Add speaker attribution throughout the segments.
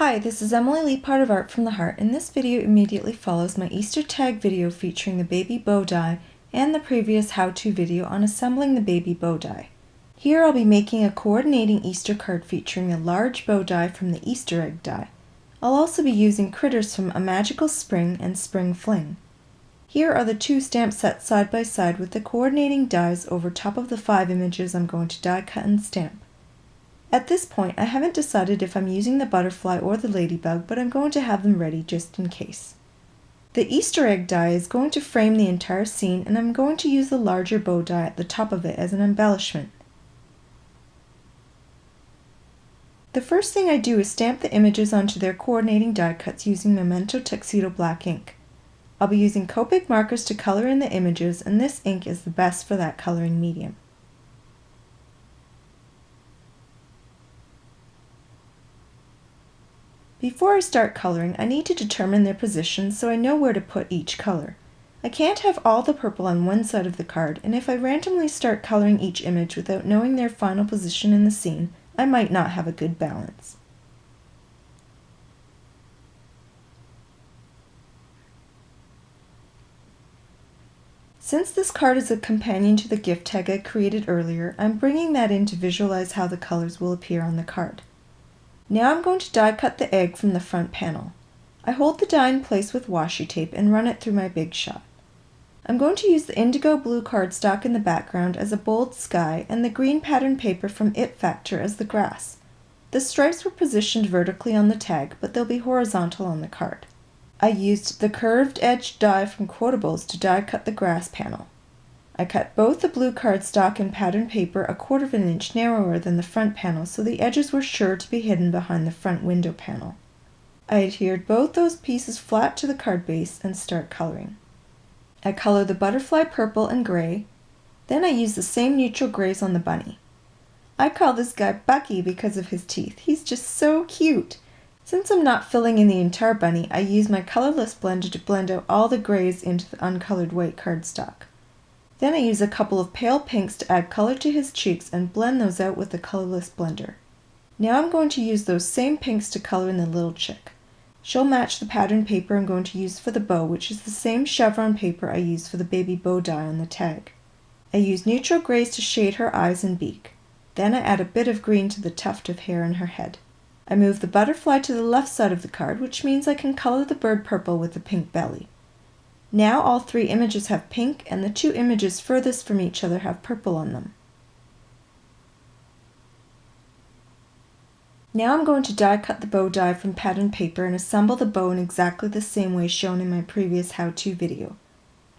Speaker 1: Hi, this is Emily Leiphart of Art from the Heart, and this video immediately follows my Easter tag video featuring the baby bow die and the previous how-to video on assembling the baby bow die. Here I'll be making a coordinating Easter card featuring a large bow die from the Easter egg die. I'll also be using critters from A Magical Spring and Spring Fling. Here are the two stamp sets side by side with the coordinating dies over top of the 5 images I'm going to die cut and stamp. At this point, I haven't decided if I'm using the butterfly or the ladybug, but I'm going to have them ready just in case. The Easter egg die is going to frame the entire scene, and I'm going to use the larger bow die at the top of it as an embellishment. The first thing I do is stamp the images onto their coordinating die cuts using Memento Tuxedo black ink. I'll be using Copic markers to color in the images, and this ink is the best for that coloring medium. Before I start coloring, I need to determine their positions so I know where to put each color. I can't have all the purple on one side of the card, and if I randomly start coloring each image without knowing their final position in the scene, I might not have a good balance. Since this card is a companion to the gift tag I created earlier, I'm bringing that in to visualize how the colors will appear on the card. Now I'm going to die cut the egg from the front panel. I hold the die in place with washi tape and run it through my Big Shot. I'm going to use the indigo blue cardstock in the background as a bold sky and the green pattern paper from It Factor as the grass. The stripes were positioned vertically on the tag, but they'll be horizontal on the card. I used the curved edge die from Quotables to die cut the grass panel. I cut both the blue cardstock and pattern paper 1/4 inch narrower than the front panel so the edges were sure to be hidden behind the front window panel. I adhered both those pieces flat to the card base and start coloring. I color the butterfly purple and gray, then I use the same neutral grays on the bunny. I call this guy Bucky because of his teeth. He's just so cute! Since I'm not filling in the entire bunny, I use my colorless blender to blend out all the grays into the uncolored white cardstock. Then I use a couple of pale pinks to add color to his cheeks and blend those out with the colorless blender. Now I'm going to use those same pinks to color in the little chick. She'll match the pattern paper I'm going to use for the bow, which is the same chevron paper I used for the baby bow die on the tag. I use neutral grays to shade her eyes and beak. Then I add a bit of green to the tuft of hair in her head. I move the butterfly to the left side of the card, which means I can color the bird purple with the pink belly. Now all 3 images have pink, and the 2 images furthest from each other have purple on them. Now I'm going to die cut the bow die from pattern paper and assemble the bow in exactly the same way shown in my previous how-to video.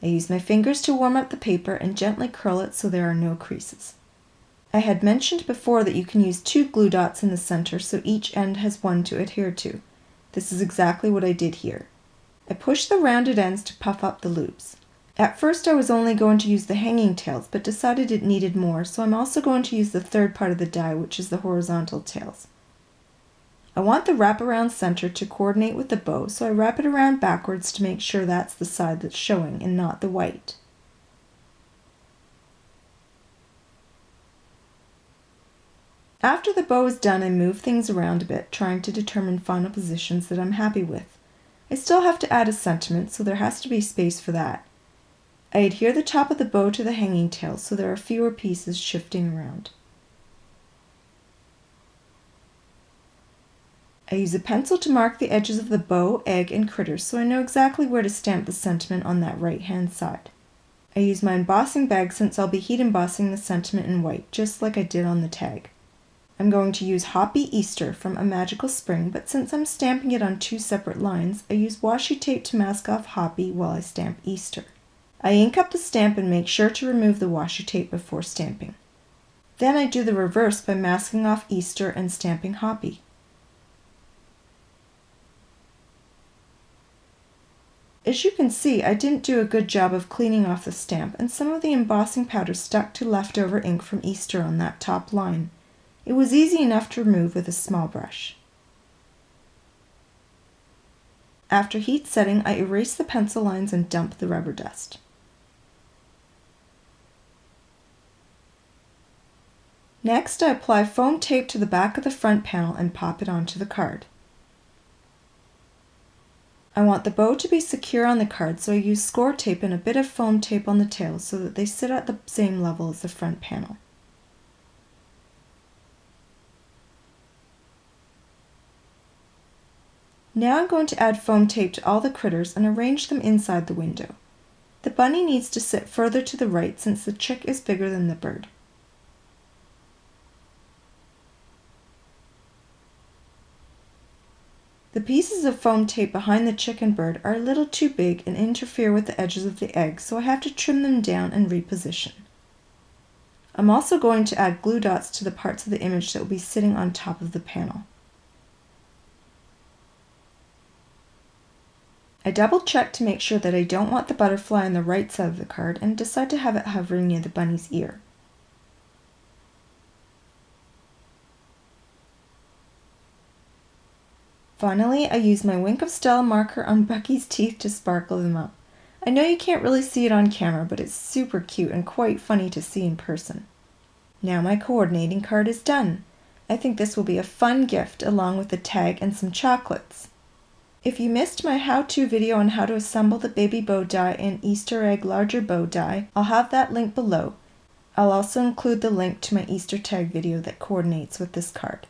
Speaker 1: I use my fingers to warm up the paper and gently curl it so there are no creases. I had mentioned before that you can use 2 glue dots in the center so each end has one to adhere to. This is exactly what I did here. I pushed the rounded ends to puff up the loops. At first I was only going to use the hanging tails, but decided it needed more, so I'm also going to use the third part of the die, which is the horizontal tails. I want the wraparound center to coordinate with the bow, so I wrap it around backwards to make sure that's the side that's showing and not the white. After the bow is done, I move things around a bit, trying to determine final positions that I'm happy with. I still have to add a sentiment, so there has to be space for that. I adhere the top of the bow to the hanging tail so there are fewer pieces shifting around. I use a pencil to mark the edges of the bow, egg, and critters so I know exactly where to stamp the sentiment on that right-hand side. I use my embossing bag since I'll be heat embossing the sentiment in white, just like I did on the tag. I'm going to use Hoppy Easter from A Magical Spring, but since I'm stamping it on 2 separate lines, I use washi tape to mask off Hoppy while I stamp Easter. I ink up the stamp and make sure to remove the washi tape before stamping. Then I do the reverse by masking off Easter and stamping Hoppy. As you can see, I didn't do a good job of cleaning off the stamp, and some of the embossing powder stuck to leftover ink from Easter on that top line. It was easy enough to remove with a small brush. After heat setting, I erase the pencil lines and dump the rubber dust. Next, I apply foam tape to the back of the front panel and pop it onto the card. I want the bow to be secure on the card, so I use score tape and a bit of foam tape on the tails so that they sit at the same level as the front panel. Now I'm going to add foam tape to all the critters and arrange them inside the window. The bunny needs to sit further to the right since the chick is bigger than the bird. The pieces of foam tape behind the chick and bird are a little too big and interfere with the edges of the egg, so I have to trim them down and reposition. I'm also going to add glue dots to the parts of the image that will be sitting on top of the panel. I double check to make sure that I don't want the butterfly on the right side of the card and decide to have it hovering near the bunny's ear. Finally, I use my Wink of Stella marker on Bucky's teeth to sparkle them up. I know you can't really see it on camera, but it's super cute and quite funny to see in person. Now my coordinating card is done. I think this will be a fun gift along with the tag and some chocolates. If you missed my how-to video on how to assemble the baby bow die and Easter egg larger bow die, I'll have that link below. I'll also include the link to my Easter tag video that coordinates with this card.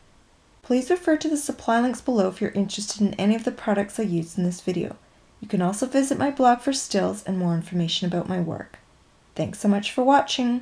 Speaker 1: Please refer to the supply links below if you're interested in any of the products I used in this video. You can also visit my blog for stills and more information about my work. Thanks so much for watching!